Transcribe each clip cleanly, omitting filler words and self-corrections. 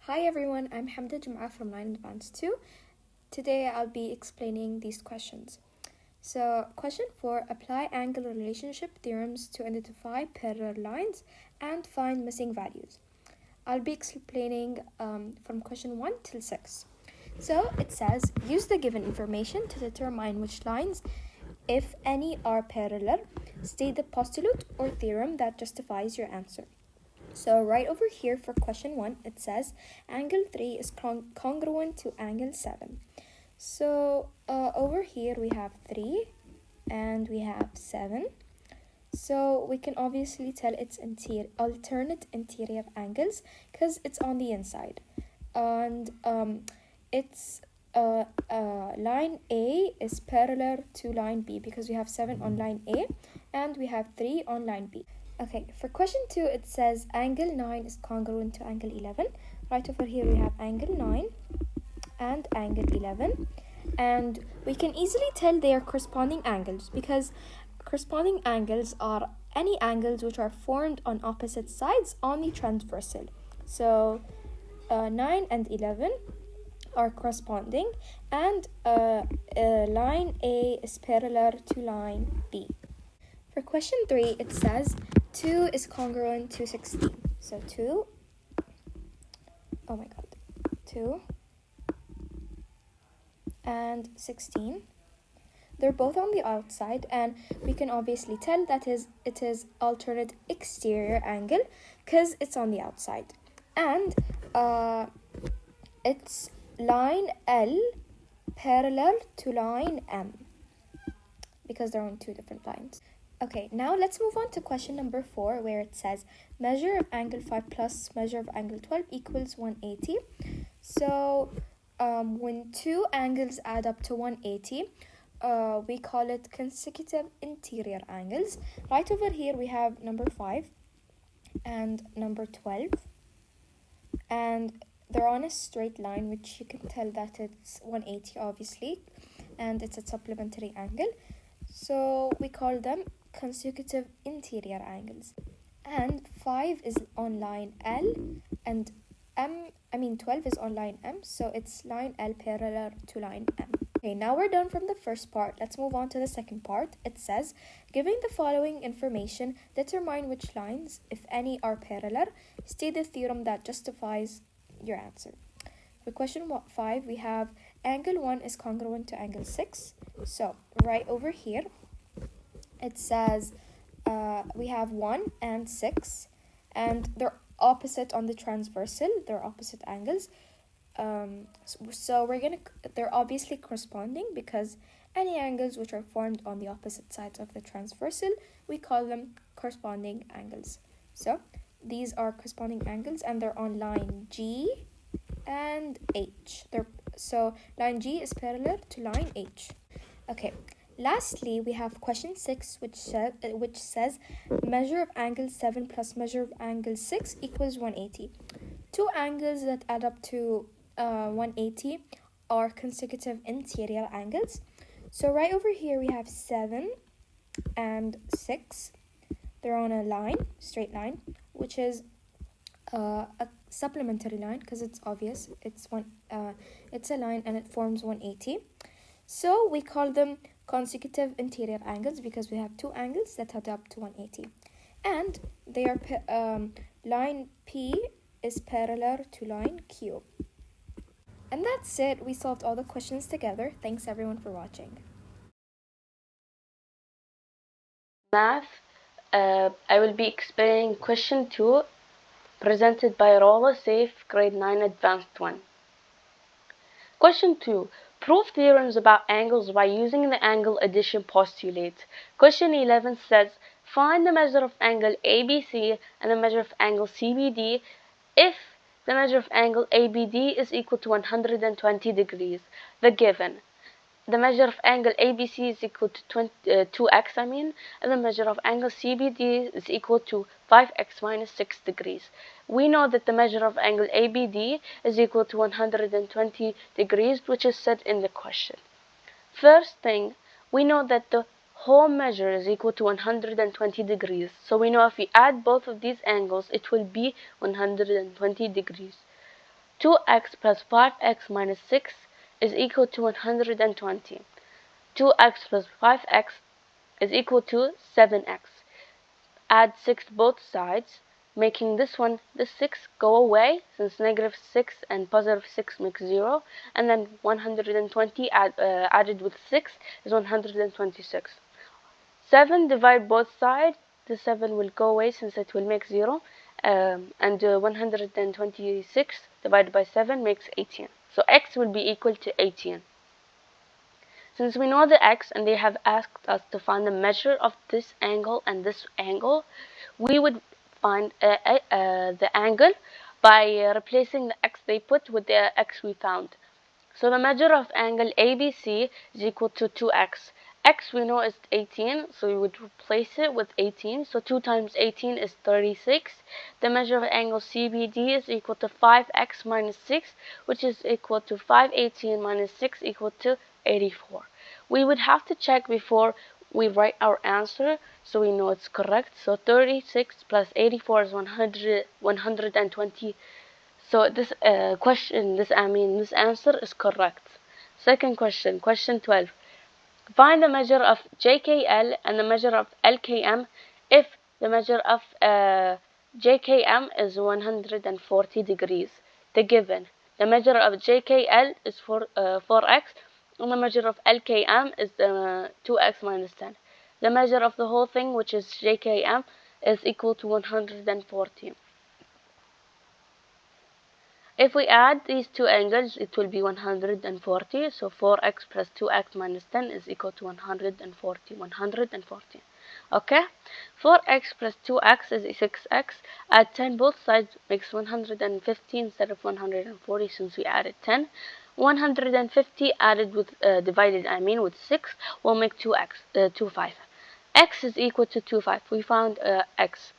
Hi everyone, I'm Hamda Jum'a from 9 Advanced 2. Today I'll be explaining these questions. So, question 4, apply angle relationship theorems to identify parallel lines and find missing values. I'll be explaining from question 1 till 6. So, it says, use the given information to determine which lines, if any, are parallel. State the postulate or theorem that justifies your answer. So right over here for question 1, it says angle 3 is congruent to angle 7. So over here we have 3 and we have 7. So we can obviously tell it's alternate interior angles because it's on the inside. And it's line A is parallel to line B because we have 7 on line A and we have 3 on line B. Okay, for question 2, it says angle 9 is congruent to angle 11. Right over here, we have angle 9 and angle 11. And we can easily tell they are corresponding angles because corresponding angles are any angles which are formed on opposite sides on the transversal. So 9 and 11 are corresponding, and line A is parallel to line B. For question 3, it says 2 is congruent to 16. So 2 and 16. They're both on the outside, and we can obviously tell that it is alternate exterior angle because it's on the outside. And it's line L parallel to line M because they're on two different lines. Okay, now let's move on to question number 4, where it says measure of angle 5 plus measure of angle 12 equals 180. So when two angles add up to 180, we call it consecutive interior angles. Right over here we have number 5 and number 12, and they're on a straight line, which you can tell that it's 180 obviously, and it's a supplementary angle. So we call them consecutive interior angles. And 5 is on line L and 12 is on line M, so it's line L parallel to line M. Okay, now we're done from the first part. Let's move on to the second part. It says, giving the following information, determine which lines, if any, are parallel. State the theorem that justifies your answer. For question 5, we have angle 1 is congruent to angle 6. So right over here, it says we have 1 and 6, and they're opposite on the transversal. They're opposite angles. So they're obviously corresponding because any angles which are formed on the opposite sides of the transversal, we call them corresponding angles. So these are corresponding angles, and they're on line G and H. So line G is parallel to line H. Okay, lastly we have question 6, which says measure of angle 7 plus measure of angle 6 equals 180. Two angles that add up to 180 are consecutive interior angles. So right over here we have 7 and 6. They're on a line, straight line, which is a supplementary line because it's obvious. It's a line and it forms 180. So we call them consecutive interior angles because we have two angles that add up to 180, and they are line P is parallel to line Q. And that's it. We solved all the questions together. Thanks everyone for watching. Math, I will be explaining question 2 presented by Rolla Safe, grade 9 advanced 1. Question 2. Prove theorems about angles by using the angle addition postulate. Question 11 says, find the measure of angle ABC and the measure of angle CBD if the measure of angle ABD is equal to 120 degrees. The given. The measure of angle ABC is equal to 2x, and the measure of angle CBD is equal to 5x minus 6 degrees. We know that the measure of angle ABD is equal to 120 degrees, which is said in the question. First thing, we know that the whole measure is equal to 120 degrees. So we know if we add both of these angles, it will be 120 degrees. 2x plus 5x minus 6 is equal to 120. 2x plus 5x is equal to 7x. Add 6 both sides, making this 6 go away, since negative 6 and positive 6 makes 0, and then 120 added with 6 is 126. 7 divide both sides, the 7 will go away since it will make 0, and 126 divided by 7 makes 18. So x will be equal to 18. Since we know the x and they have asked us to find the measure of this angle and this angle, we would find the angle by replacing the x they put with the x we found. So the measure of angle ABC is equal to 2x. X we know is 18, so we would replace it with 18. So 2 times 18 is 36. The measure of angle CBD is equal to 5x minus 6, which is equal to 518 minus 6 equal to 84. We would have to check before we write our answer so we know it's correct. So 36 plus 84 is 120. So this this answer is correct. Second question, question 12. Find the measure of JKL and the measure of LKM if the measure of JKM is 140 degrees. The given. The measure of JKL is 4x and the measure of LKM is 2x minus 10. The measure of the whole thing, which is JKM, is equal to 140. If we add these two angles, it will be 140. So 4x plus 2x minus 10 is equal to 140. 140. Okay? 4x plus 2x is 6x. Add 10 both sides makes 150 instead of 140 since we added 10. 150 added with divided with 6 will make 25. X is equal to 25. We found x.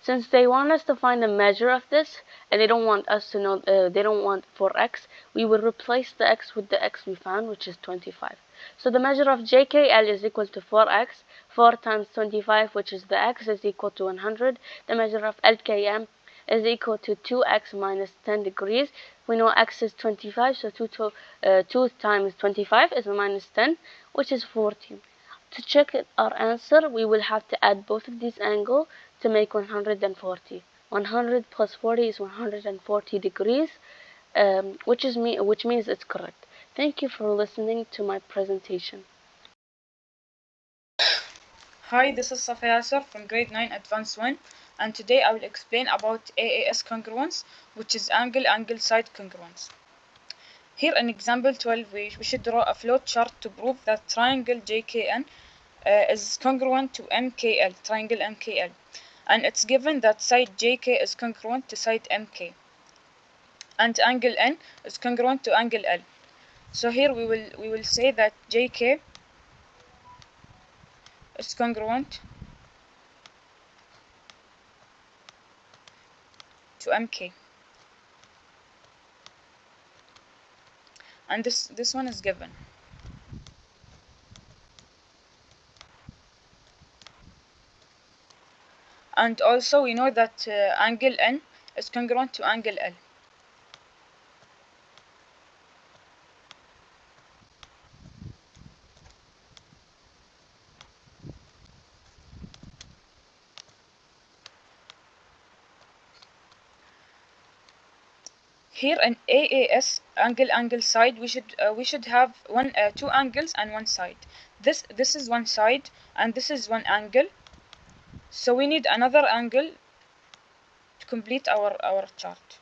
Since they want us to find the measure of this, and they don't want us to know, they don't want 4x, we will replace the x with the x we found, which is 25. So the measure of JKL is equal to 4x. 4 times 25, which is the x, is equal to 100. The measure of LKM is equal to 2x minus 10 degrees. We know x is 25, so 2 times 25 is minus 10, which is 40. To check our answer, we will have to add both of these angles to make 140. 100 plus 40 is 140 degrees, which means it's correct. Thank you for listening to my presentation. Hi, this is Safa Yasser from grade 9 advanced 1, and today I will explain about AAS congruence, which is angle side congruence. Here in example 12 we should draw a flow chart to prove that triangle JKN is congruent to MKL, triangle MKL, and it's given that side JK is congruent to side MK, and angle N is congruent to angle L. So here we will say that JK is congruent to MK, and this one is given. And also we know that angle N is congruent to angle L. Here in AAS angle side we should have two angles and one side. This is one side and this is one angle. So we need another angle to complete our chart.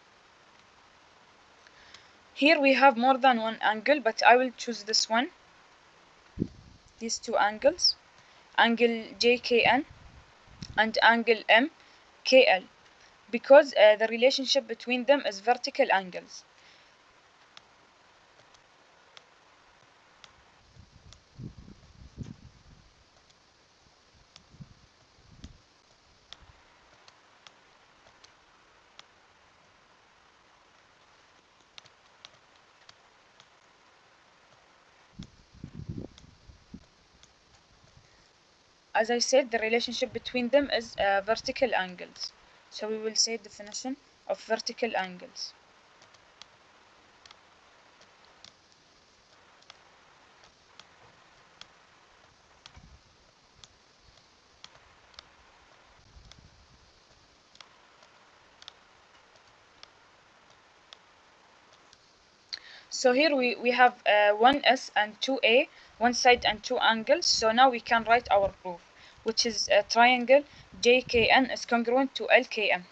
Here we have more than one angle, but I will choose this one. These two angles, angle JKN and angle MKL, because the relationship between them is vertical angles. As I said, the relationship between them is vertical angles. So we will say definition of vertical angles. So here we have 1s and 2a, one side and two angles. So now we can write our proof, which is a triangle JKN is congruent to LKM.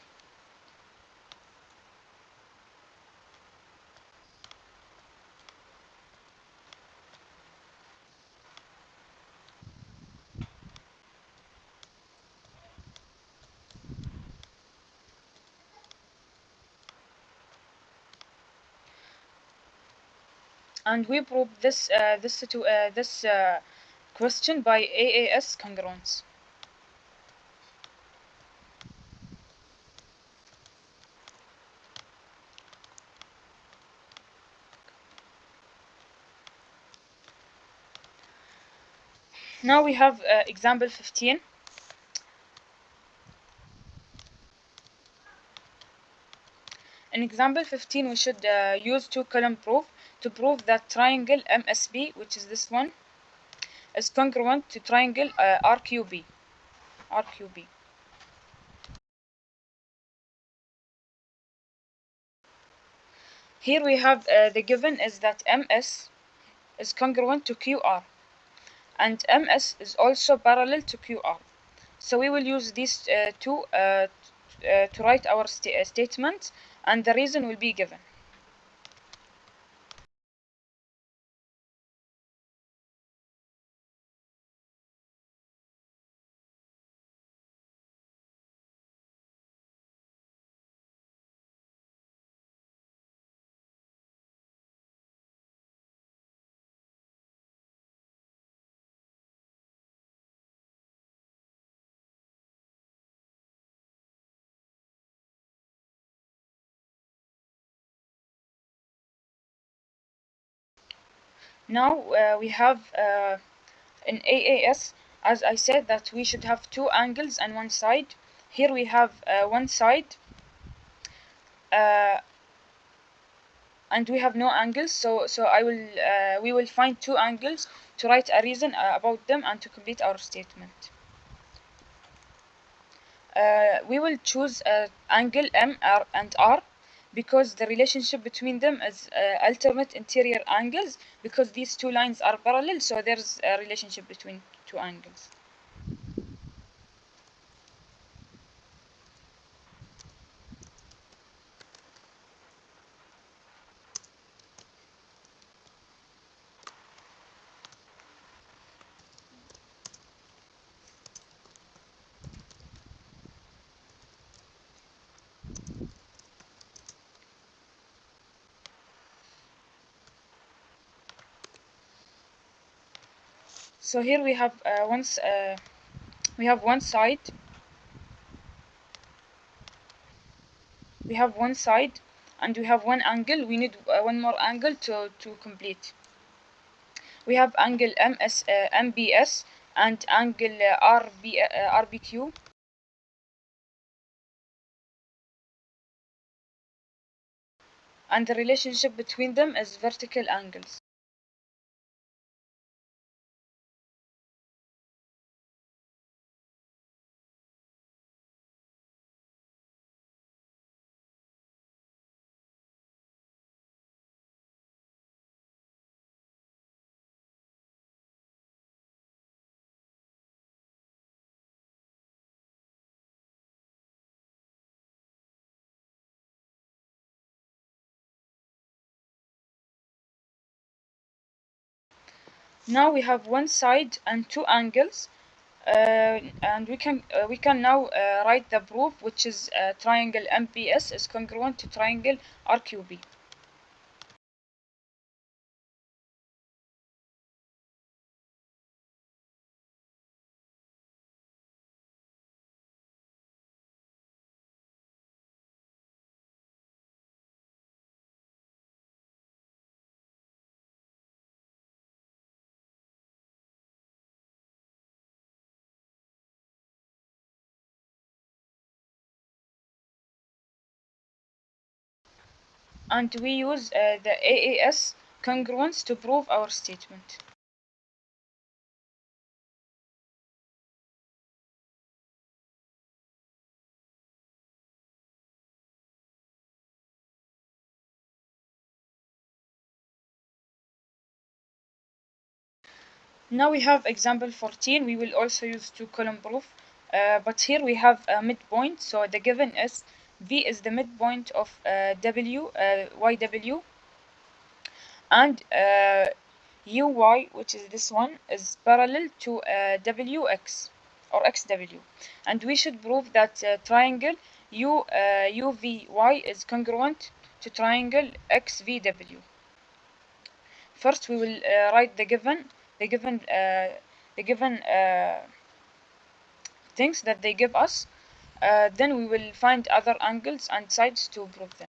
And we prove this question by AAS congruence. Now we have example 15. In example 15, we should use two-column proof to prove that triangle MSB, which is this one, is congruent to triangle RQB. RQB. Here we have the given is that MS is congruent to QR, and MS is also parallel to QR. So we will use these two to write our statement, and the reason will be given. Now we have in AAS, as I said, that we should have two angles and one side. Here we have one side uh, and we have no angles, so I will we will find two angles to write a reason about them and to complete our statement. We will choose angle M R and R because the relationship between them is alternate interior angles, because these two lines are parallel, so there's a relationship between two angles. So here we have we have one side. We have one side and we have one angle. We need one more angle to complete. We have angle MBS and angle RBQ, and the relationship between them is vertical angles. Now we have one side and two angles, and we can now write the proof, which is triangle MPS is congruent to triangle RQB. And we use the AAS congruence to prove our statement. Now we have example 14. We will also use two-column proof, but here we have a midpoint. So the given is V is the midpoint of YW, and UY, which is this one, is parallel to WX or XW. And we should prove that triangle UVY is congruent to triangle XVW. First, we will write the given, the given things that they give us. Then we will find other angles and sides to prove them.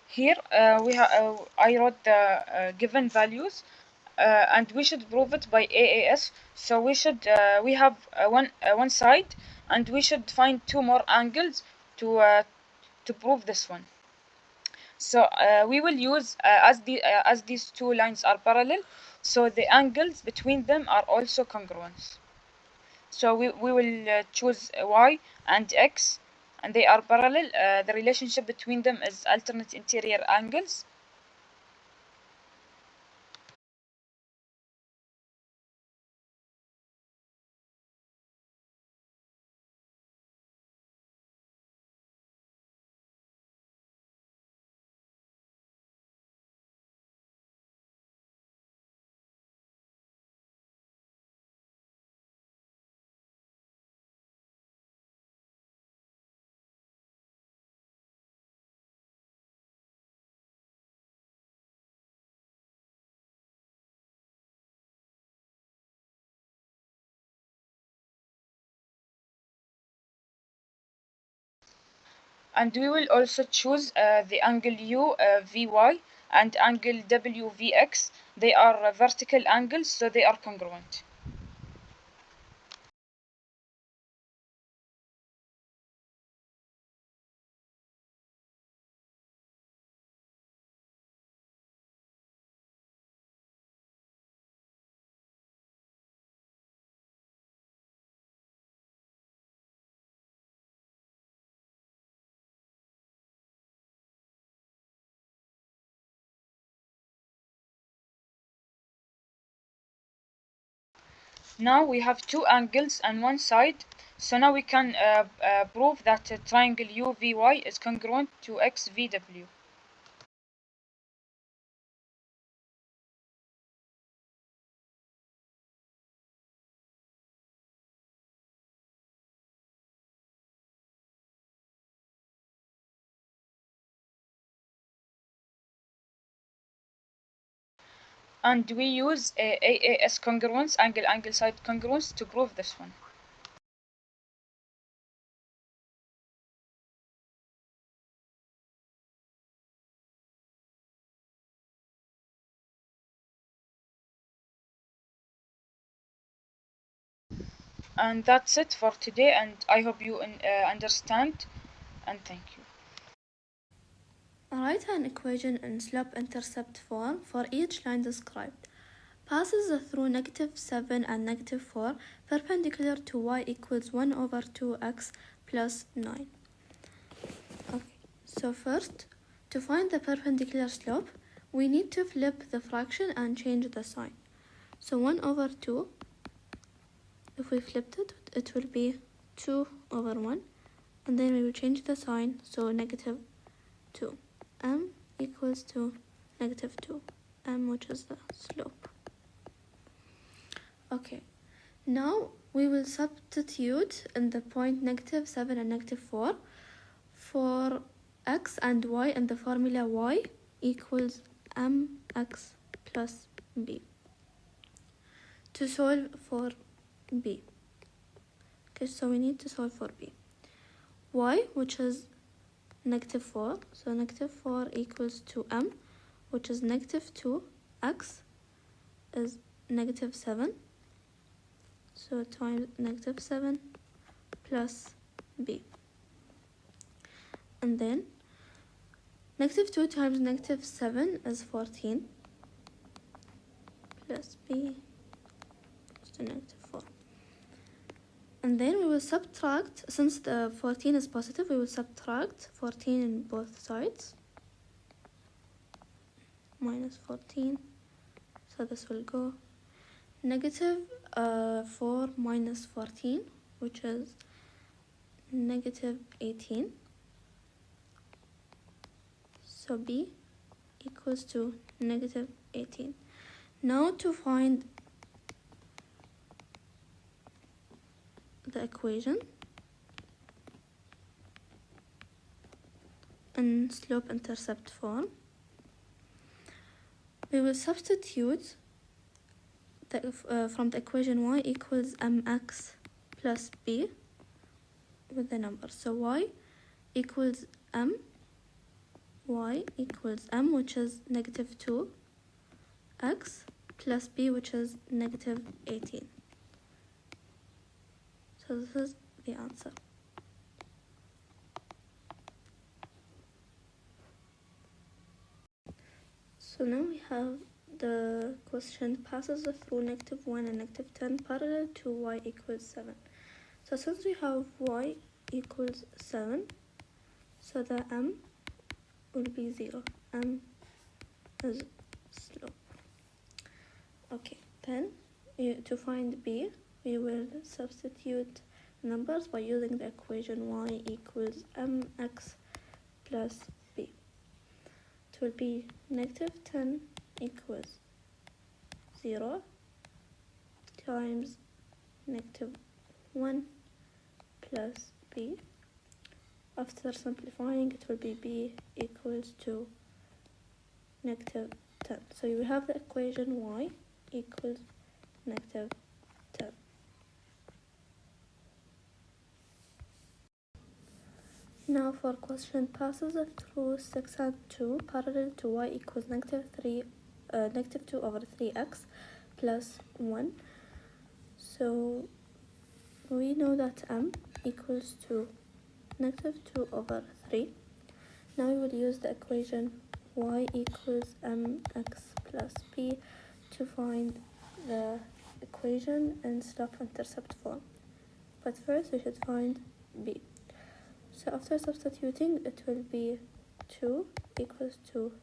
Here I wrote the given values, and we should prove it by AAS. So we have one side, and we should find two more angles to prove this one. So we will use as these two lines are parallel, so the angles between them are also congruent. So we will choose y and x, and they are parallel. The relationship between them is alternate interior angles. And we will also choose the angle UVY and angle WVX. They are vertical angles, so they are congruent. Now we have two angles and one side, so now we can prove that triangle UVY is congruent to XVW. And we use AAS congruence, angle side congruence, to prove this one. And that's it for today, and I hope you understand, and thank you. Write an equation in slope-intercept form for each line described. Passes through -7 and -4, perpendicular to y equals 1 over 2x plus 9. Okay, so first, to find the perpendicular slope, we need to flip the fraction and change the sign. So 1 over 2, if we flipped it, it will be 2 over 1, and then we will change the sign, so -2. M equals to -2, M, which is the slope. Okay, now we will substitute in the point -7 and -4 for x and y in the formula y equals mx plus b to solve for b. Okay, so we need to solve for b. Y, which is negative 4. So negative 4 equals to m, which is negative 2. X is negative 7. So times negative 7 plus b. And then negative 2 times negative 7 is 14 plus b equals to negative 4. And then we will subtract, since the 14 is positive, we will subtract 14 in both sides. Minus 14. So this will go negative 4 minus 14, which is negative 18. So b equals to negative 18. Now to find the equation in slope-intercept form, we will substitute from the equation y equals mx plus b with the number. So y equals m, which is negative 2, x plus b, which is negative 18. So this is the answer. So now we have the question passes through negative 1 and negative 10 parallel to y equals 7. So since we have y equals 7, so the m will be 0. M is slope. Okay, then to find b, we will substitute numbers by using the equation y equals mx plus b. It will be negative 10 equals 0 times negative 1 plus b. After simplifying, it will be b equals to negative 10. So you have the equation y equals negative 10. Now for question passes through 6 and 2 parallel to y equals negative 2 over 3x plus 1. So we know that m equals to negative 2 over 3. Now we will use the equation y equals mx plus b to find the equation in slope-intercept form. But first we should find b. So after substituting, it will be 2 equals to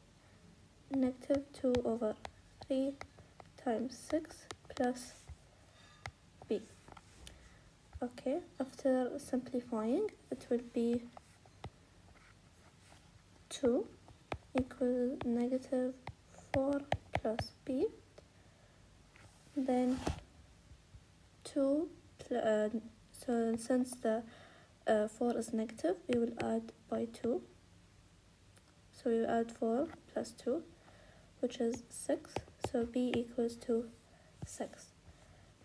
negative 2 over 3 times 6 plus b. Okay, after simplifying, it will be 2 equals negative 4 plus b. Then 2, so since the 4 is negative, we will add by 2. So we will add 4 plus 2, which is 6. So b equals to 6.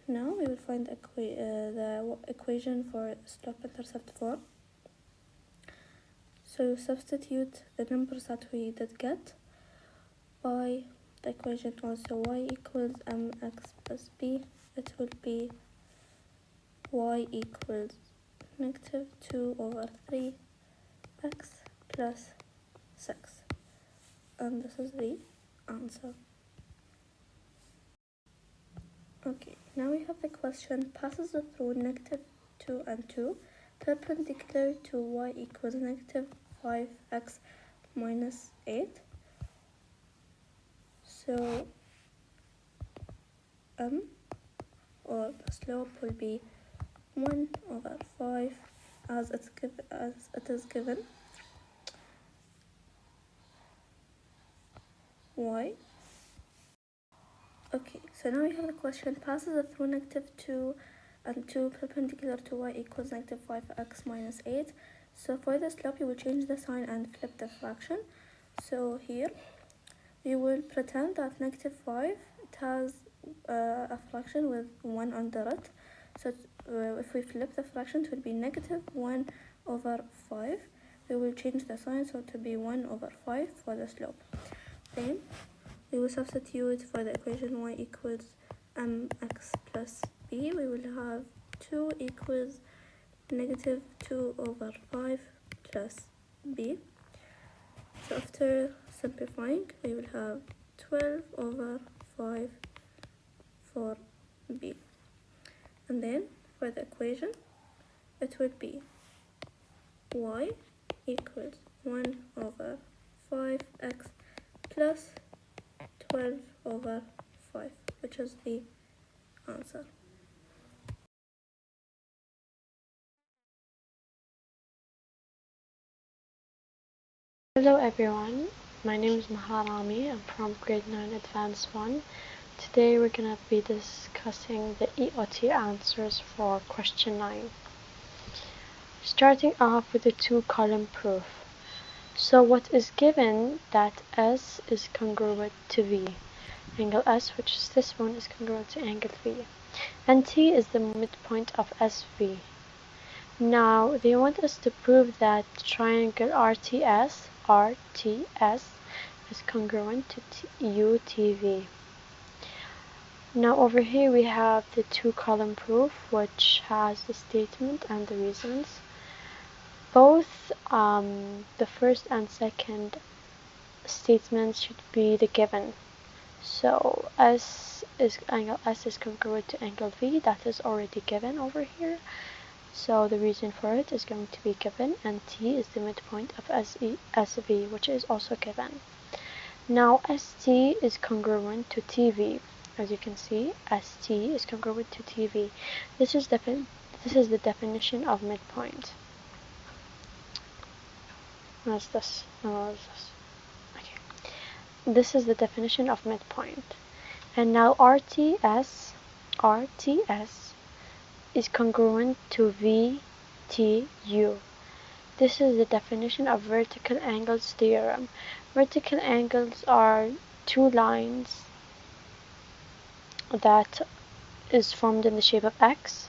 Now we will find the equation for slope-intercept form. So you substitute the numbers that we did get by the equation also y equals mx plus b. It will be y equals negative 2 over 3 x plus 6. And this is the answer. Okay, now we have the question passes through negative 2 and 2 perpendicular to y equals negative 5x minus 8. So m, or the slope, will be 1 over 5 as it is given. Y. Okay, so now we have the question passes through negative 2 and 2 perpendicular to y equals negative 5x minus 8. So for the slope, you will change the sign and flip the fraction. So here, we will pretend that negative 5, it has a fraction with 1 under it. So if we flip the fraction, it will be negative 1 over 5. we will change the sign so to be 1 over 5 for the slope. Then we will substitute for the equation y equals mx plus b. We will have 2 equals negative 2 over 5 plus b. So after simplifying, we will have 12 over 5 for b. And then for the equation, it would be y equals 1 over 5x plus 12 over 5, which is the answer. Hello everyone, my name is Maharami. I'm from grade 9 advanced 1. Today we're going to be discussing the EOT answers for question 9. Starting off with the two-column proof. So what is given that S is congruent to V? Angle S, which is this one, is congruent to angle V. And T is the midpoint of SV. Now they want us to prove that triangle RTS is congruent to UTV. Now over here we have the two-column proof, which has the statement and the reasons. Both the first and second statements should be the given. So angle S is congruent to angle V. That is already given over here. So the reason for it is going to be given, and T is the midpoint of SV, which is also given. Now ST is congruent to TV. As you can see, ST is congruent to TV. This is the definition of midpoint. What is this? What is this? Okay. This is the definition of midpoint. And now RTS is congruent to VTU. This is the definition of vertical angles theorem. Vertical angles are two lines that is formed in the shape of X,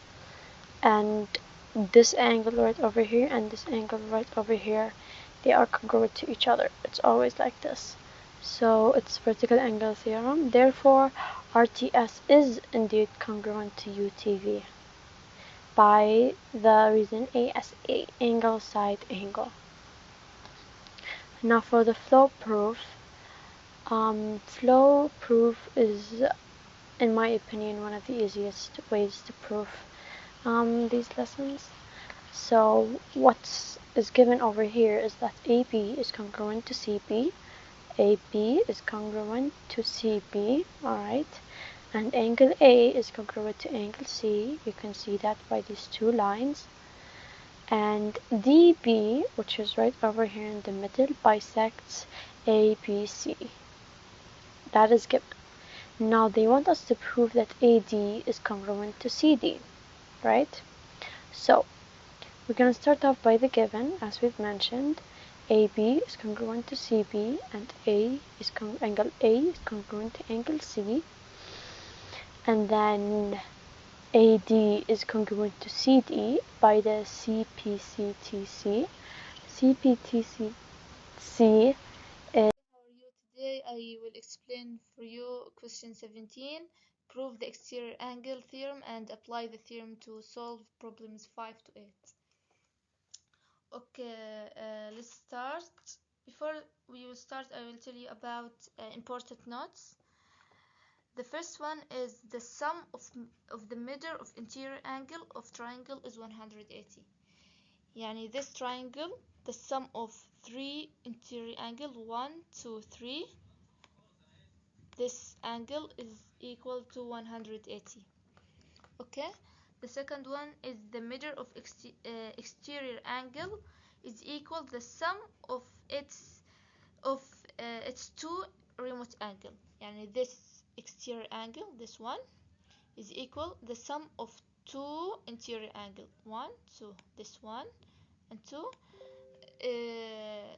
and this angle right over here and this angle right over here, they are congruent to each other. It's always like this. So it's vertical angle theorem. Therefore, RTS is indeed congruent to UTV by the reason A as A angle side angle. Now for the flow proof. Flow proof is, in my opinion, one of the easiest ways to prove these lessons. So what is given over here is that AB is congruent to CB, AB is congruent to CB, alright, and angle A is congruent to angle C. You can see that by these two lines. And DB, which is right over here in the middle, bisects ABC. That is given. Now they want us to prove that AD is congruent to CD, right? So we're going to start off by the given, as we've mentioned. AB is congruent to CB, and angle A is congruent to angle C. And then AD is congruent to CD by the CPCTC. CPTC is. How are you today? I will explain for you question 17. Prove the exterior angle theorem and apply the theorem to solve problems 5 to 8. Okay, let's start. Before we will start, I will tell you about important notes. The first one is the sum of the measure of interior angle of triangle is 180. يعني this triangle, the sum of 3 interior angle 1, 2, 3, this angle is equal to 180. Okay, the second one is the measure of exterior angle is equal the sum of its two remote angle. يعني this exterior angle, this one, is equal the sum of two interior angle, 1, 2, this one and 2.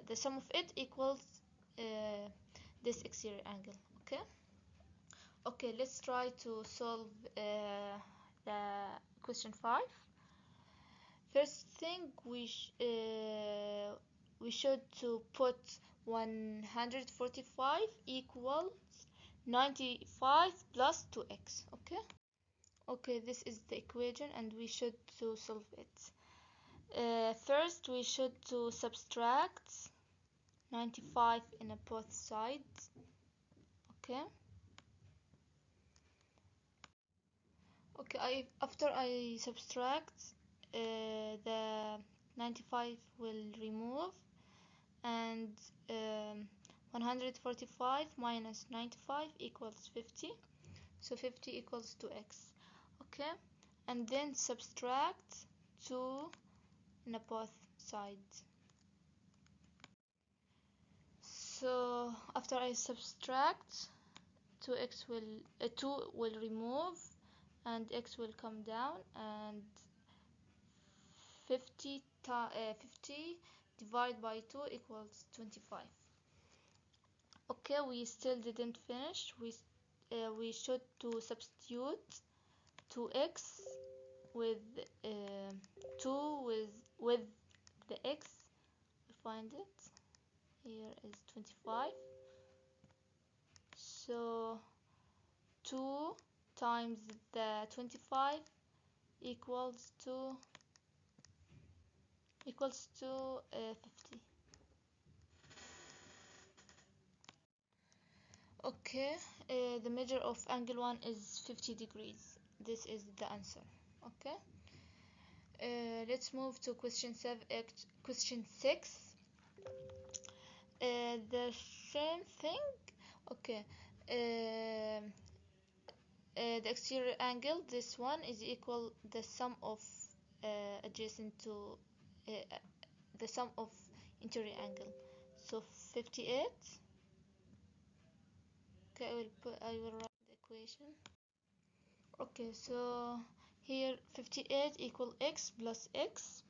The sum of it equals this exterior angle. Okay, let's try to solve the question 5. First thing, we should to put 145 equals 95 plus 2x. Okay, this is the equation and we should to solve it. First we should to subtract 95 in both sides. After I subtract, the 95 will remove, and 145 minus 95 equals 50, so 50 equals 2x. And then subtract 2 in both sides. So after I subtract, 2 will remove and x will come down, and 50 divided by 2 equals 25. We still didn't finish. We should to substitute 2x with 2 with the x. We find it here is 25, so 2 times the 25 equals to 50. The measure of angle 1 is 50 degrees. This is the answer. Let's move to question 6. The same thing. The exterior angle, this one, is equal the sum of adjacent to the sum of interior angle, so 58. I will write the equation. So here 58 equal x plus x,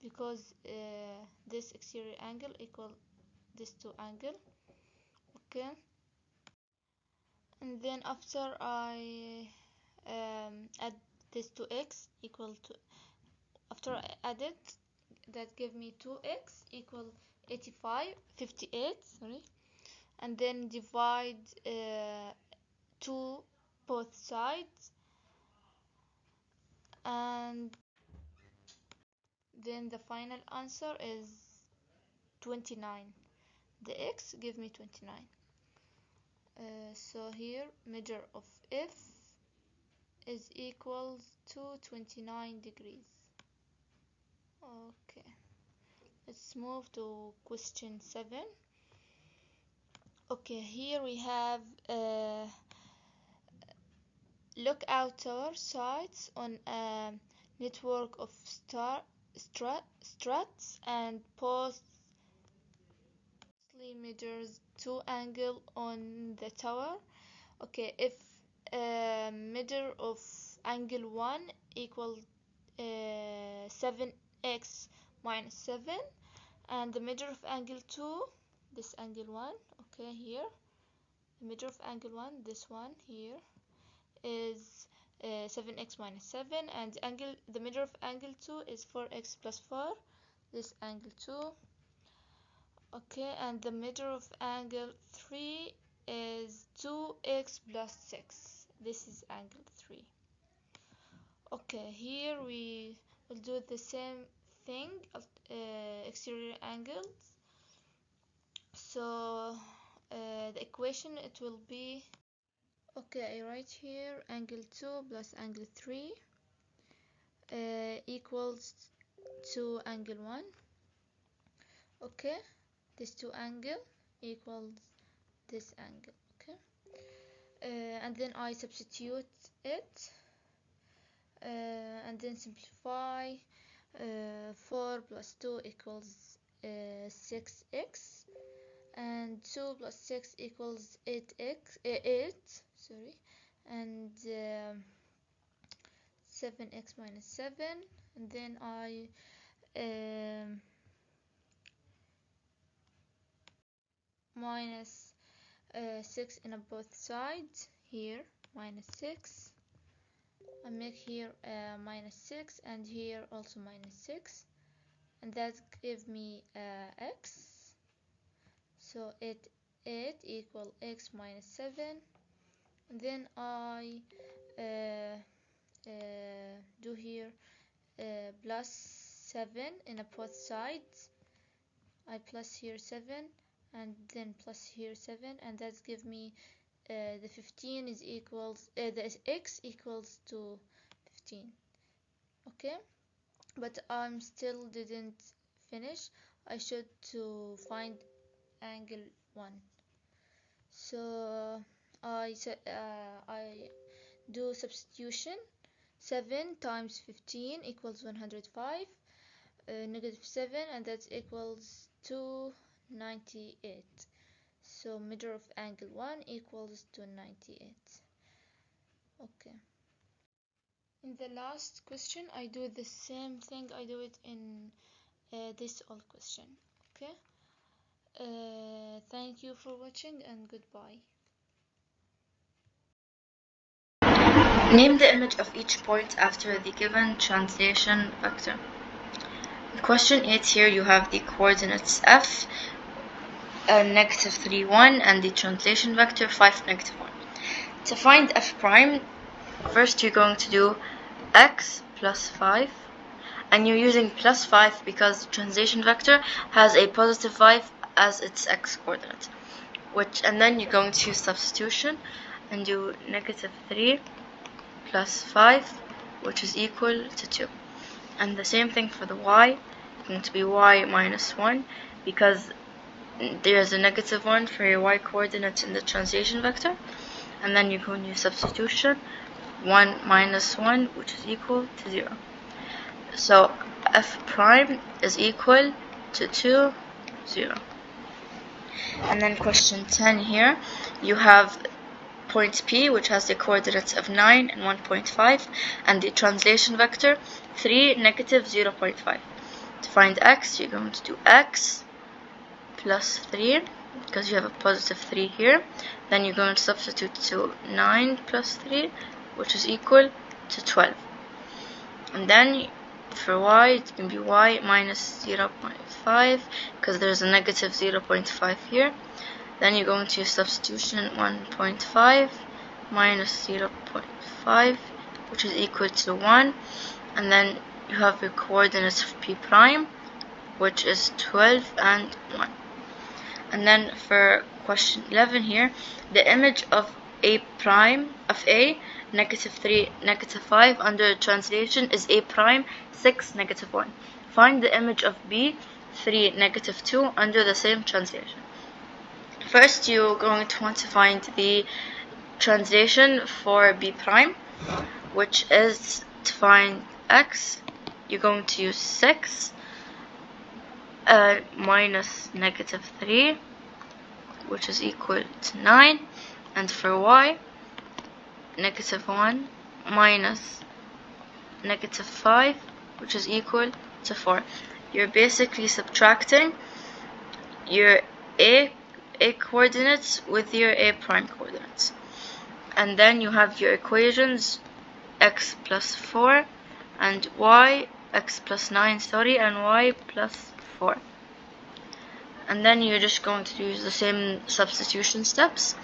because this exterior angle equal this two angle. And then after I add this to x equal to, after I add it, that give me 2x equal 58, sorry, and then divide 2 both sides, and then the final answer is 29. The x give me 29. So here measure of f is equals to 29 degrees. Let's move to question 7. Here we have lookout tower sites on a network of struts and posts. Measures 2 angle on the tower. If measure of angle 1 equal 7x minus 7, and the measure of angle 2, this angle 1, here the measure of angle 1, this one here, is 7x minus 7, and the measure of angle 2 is 4x plus 4, this angle 2. And the measure of angle 3 is 2x plus 6, this is angle 3. Here we will do the same thing, exterior angles. So the equation, it will be, I write here angle 2 plus angle 3 equals to angle 1. This two angle equals this angle. And then I substitute it, and then simplify. 4 plus 2 equals 6x, and 2 plus 6 equals 8, sorry, and 7x minus 7, and then I minus 6 in both sides, here minus 6, I make here minus 6, and here also minus 6, and that give me x. So it equal x minus 7. And then I do here plus 7 in both sides. I plus here 7 and then plus here 7, and that give me the 15 is equals the x equals to 15. Okay, but I'm still didn't finish. I should to find angle 1. So I do substitution. 7 times 15 equals 105, negative 7, and that equals 298. So measure of angle 1 equals 298. Okay. In the last question, I do the same thing. I do it in this old question. Okay. Thank you for watching and goodbye. Name the image of each point after the given translation vector. In question 8 here you have the coordinates f, negative 3, 1, and the translation vector 5, negative 1. To find f prime, first you're going to do x plus 5, and you're using plus 5 because the translation vector has a positive 5 as its x coordinate. And then you're going to use substitution and do negative 3 plus 5, which is equal to 2. And the same thing for the y, it's going to be y minus 1, because there's a negative 1 for your y coordinates in the translation vector. And then you're going to use substitution, 1 minus 1, which is equal to 0. So f prime is equal to 2, 0. And then question 10 here, you have point P, which has the coordinates of 9 and 1.5, and the translation vector 3, negative 0.5. To find x, you're going to do x plus 3, because you have a positive 3 here. Then you're going to substitute to 9 plus 3, which is equal to 12. And then for y, it can be y minus 0.5, because there's a negative 0.5 here. Then you're going to use substitution, 1.5 minus 0.5, which is equal to 1. And then you have your coordinates of P prime, which is 12 and 1. And then for question 11 here, the image of A prime, of A, negative 3, negative 5, under translation is A prime, 6, negative 1. Find the image of B, 3, negative 2, under the same translation. First, you're going to want to find the translation for B prime, which is to find x, you're going to use 6 minus negative 3, which is equal to 9. And for y, negative 1 minus negative 5, which is equal to 4. You're basically subtracting your A coordinates with your A prime coordinates. And then you have your equations, x plus 4 and y, x plus 9, and y plus 4. And then you're just going to use the same substitution steps.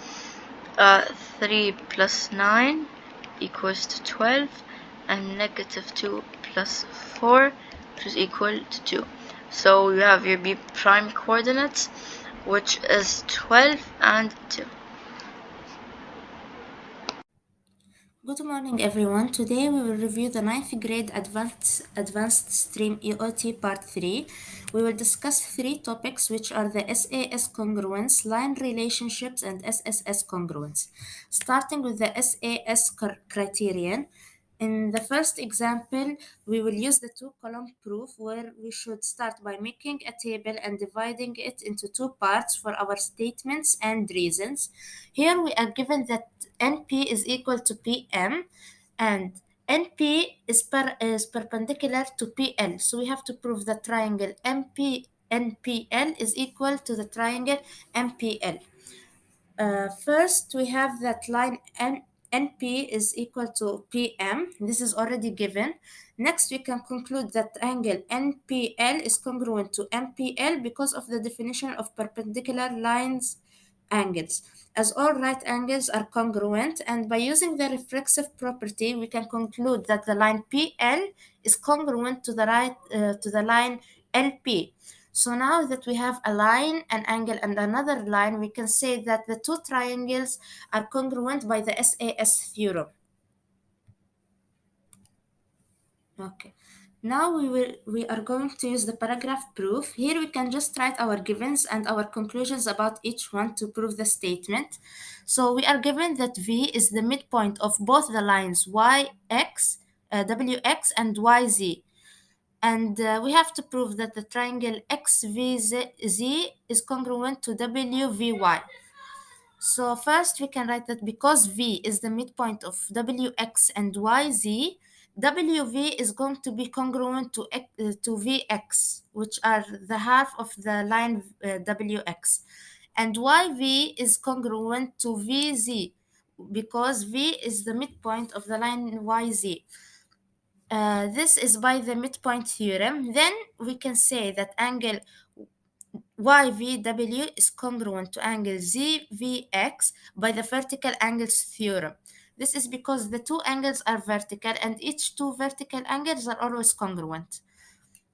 3 plus 9 equals to 12, and negative 2 plus 4, which is equal to 2. So you have your B prime coordinates, which is 12 and 2. Good morning, everyone. Today we will review the 9th grade advanced stream EOT part 3. We will discuss 3 topics, which are the SAS congruence, line relationships, and SSS congruence. Starting with the SAS criterion. In the first example, we will use the 2-column proof, where we should start by making a table and dividing it into 2 parts for our statements and reasons. Here we are given that NP is equal to PM, and NP is perpendicular to PL. So we have to prove the triangle NPL is equal to the triangle MPL. First, we have that line NP is equal to PM. This is already given. Next, we can conclude that angle NPL is congruent to MPL because of the definition of perpendicular lines angles, as all right angles are congruent, and by using the reflexive property, we can conclude that the line PL is congruent to the line LP. So now that we have a line, an angle, and another line, we can say that the two triangles are congruent by the SAS theorem. Okay. Now we are going to use the paragraph proof. Here we can just write our givens and our conclusions about each one to prove the statement. So we are given that V is the midpoint of both the lines YX, WX and YZ. And we have to prove that the triangle XVZ is congruent to WVY. So first we can write that because V is the midpoint of WX and YZ, WV is going to be congruent to VX, which are the half of the line WX. And YV is congruent to VZ because V is the midpoint of the line YZ. This is by the midpoint theorem. Then we can say that angle YVW is congruent to angle ZVX by the vertical angles theorem. This is because the two angles are vertical and each two vertical angles are always congruent.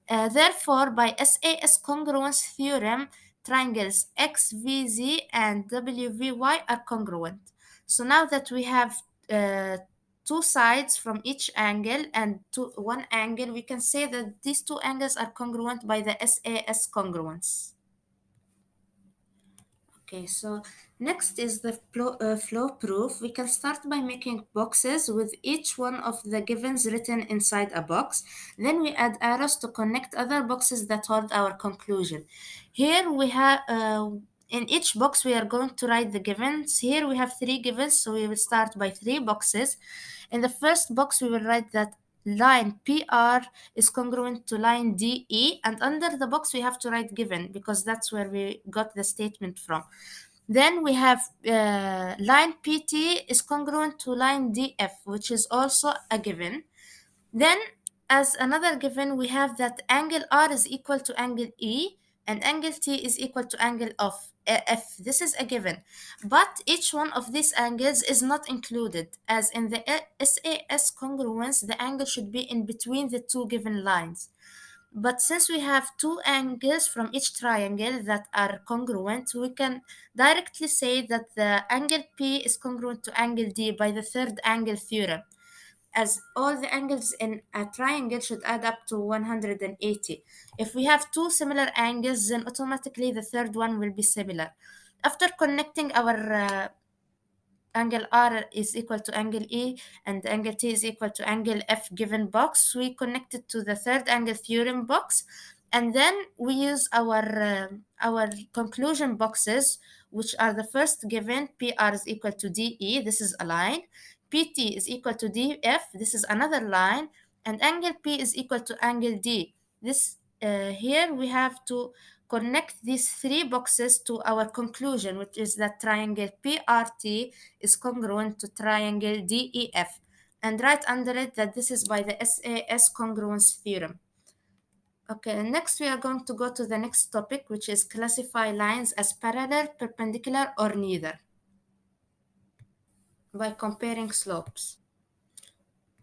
Therefore, by SAS congruence theorem, triangles XVZ and WVY are congruent. So now that we have two sides from each angle and one angle, we can say that these two angles are congruent by the SAS congruence. Okay, so next is the flow proof. We can start by making boxes with each one of the givens written inside a box. Then we add arrows to connect other boxes that hold our conclusion. Here we have, in each box, we are going to write the givens. Here we have three givens, so we will start by three boxes. In the first box, we will write that line PR is congruent to line DE, and under the box we have to write given because that's where we got the statement from. Then we have line PT is congruent to line DF, which is also a given. Then, as another given, we have that angle R is equal to angle E and angle T is equal to angle of F. This is a given. But each one of these angles is not included, as in the SAS congruence, the angle should be in between the two given lines. But since we have two angles from each triangle that are congruent, we can directly say that the angle P is congruent to angle D by the third angle theorem, as all the angles in a triangle should add up to 180. If we have two similar angles, then automatically the third one will be similar. After connecting our angle R is equal to angle E and angle T is equal to angle F given box, we connect it to the third angle theorem box, and then we use our conclusion boxes, which are the first given PR is equal to DE, this is a line, PT is equal to DF, this is another line, and angle P is equal to angle D. This here we have to connect these three boxes to our conclusion, which is that triangle PRT is congruent to triangle DEF, and write under it that this is by the SAS congruence theorem. Okay, next we are going to go to the next topic, which is classify lines as parallel, perpendicular, or neither by comparing slopes.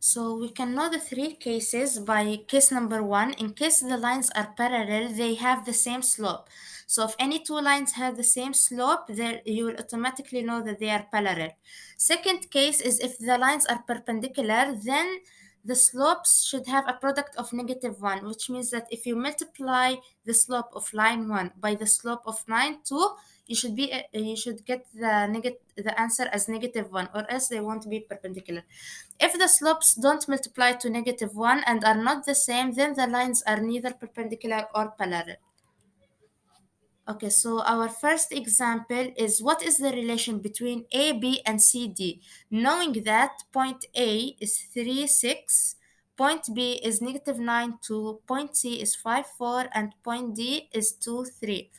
So we can know the three cases by case number one. In case the lines are parallel, they have the same slope. So if any two lines have the same slope, there you will automatically know that they are parallel. Second case is if the lines are perpendicular, then the slopes should have a product of -1, which means that if you multiply the slope of line 1 by the slope of line 2, you should get the answer as -1, or else they won't be perpendicular. If the slopes don't multiply to -1 and are not the same, then the lines are neither perpendicular or parallel. Okay, so our first example is what is the relation between A, B, and C, D? Knowing that point A is 3, 6, point B is -9, 2, point C is 5, 4, and point D is 2, 3.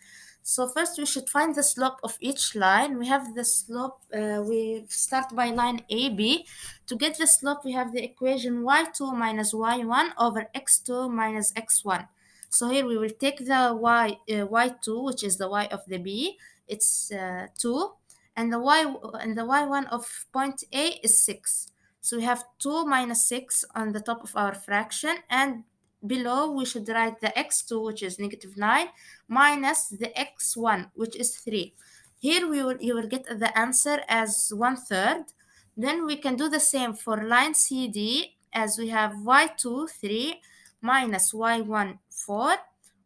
So first we should find the slope of each line. We have the slope, we start by line AB. To get the slope, we have the equation y2 minus y1 over x2 minus x1. So here we will take the y2, which is the y of the b, it's 2, and the y1 of point A is 6. So we have 2 minus 6 on the top of our fraction, and below we should write the x2, which is negative 9, minus the x1, which is 3. Here you will get the answer as 1/3. Then we can do the same for line CD, as we have y2 3 minus y1 4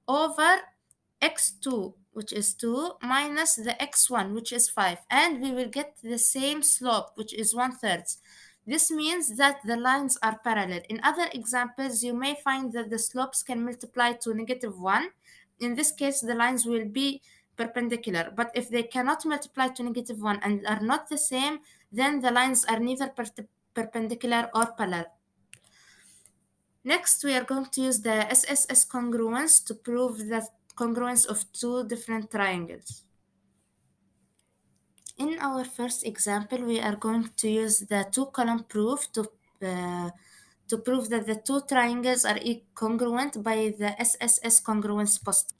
over x2, which is 2, minus the x1, which is 5, and we will get the same slope, which is 1/3. This means that the lines are parallel. In other examples, you may find that the slopes can multiply to -1. In this case, the lines will be perpendicular. But if they cannot multiply to -1 and are not the same, then the lines are neither perpendicular or parallel. Next, we are going to use the SSS congruence to prove the congruence of two different triangles. In our first example, we are going to use the two-column proof to prove that the two triangles are congruent by the SSS congruence post.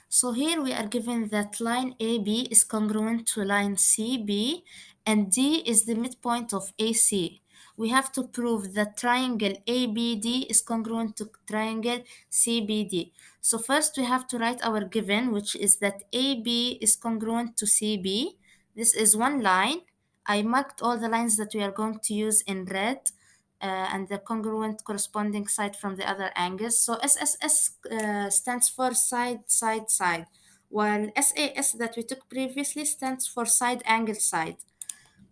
So here we are given that line AB is congruent to line CB and D is the midpoint of AC. We have to prove that triangle ABD is congruent to triangle CBD. So first we have to write our given, which is that AB is congruent to CB. This is one line. I marked all the lines that we are going to use in red. And the congruent corresponding side from the other angles. So SSS stands for side, side, side, while SAS that we took previously stands for side, angle, side.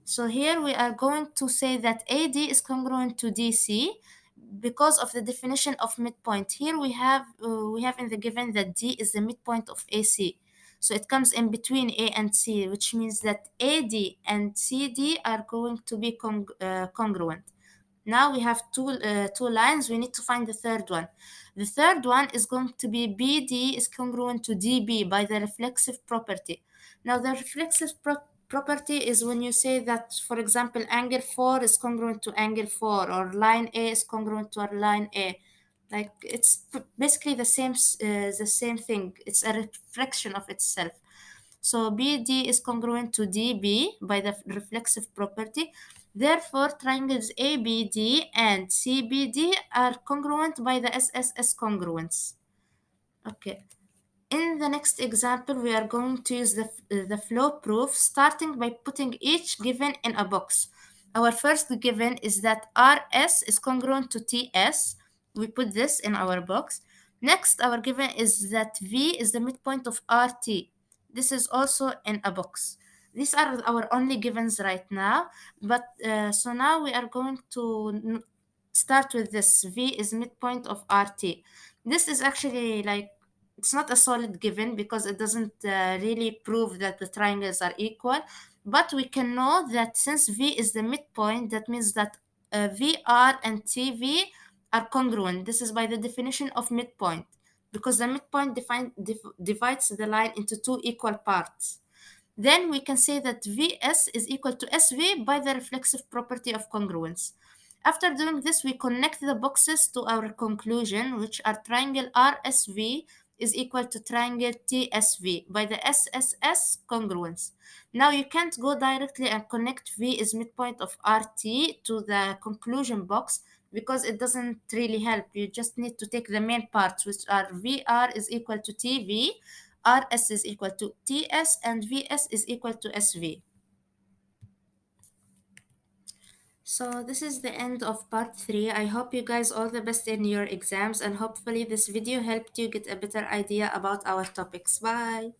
So here we are going to say that AD is congruent to DC because of the definition of midpoint. Here we have in the given that D is the midpoint of AC. So it comes in between A and C, which means that AD and CD are going to be congruent. Now we have two lines. We need to find the third one. The third one is going to be BD is congruent to DB by the reflexive property. Now the reflexive property is when you say that, for example, angle 4 is congruent to angle 4, or line A is congruent to line A. Like it's basically the same thing. It's a reflection of itself. So BD is congruent to DB by the reflexive property. Therefore, triangles ABD and CBD are congruent by the SSS congruence. Okay. In the next example, we are going to use the flow proof, starting by putting each given in a box. Our first given is that RS is congruent to TS. We put this in our box. Next, our given is that V is the midpoint of RT. This is also in a box. These are our only givens right now. But so now we are going to start with this. V is midpoint of RT. This is actually like, it's not a solid given because it doesn't really prove that the triangles are equal, but we can know that since V is the midpoint, that means that VR and TV are congruent. This is by the definition of midpoint, because the midpoint divides the line into two equal parts. Then we can say that VS is equal to SV by the reflexive property of congruence. After doing this, we connect the boxes to our conclusion, which are triangle RSV is equal to triangle TSV by the SSS congruence. Now you can't go directly and connect V is midpoint of RT to the conclusion box because it doesn't really help. You just need to take the main parts, which are VR is equal to TV, RS is equal to TS, and VS is equal to SV. So this is the end of part 3. I hope you guys all the best in your exams, and hopefully this video helped you get a better idea about our topics. Bye!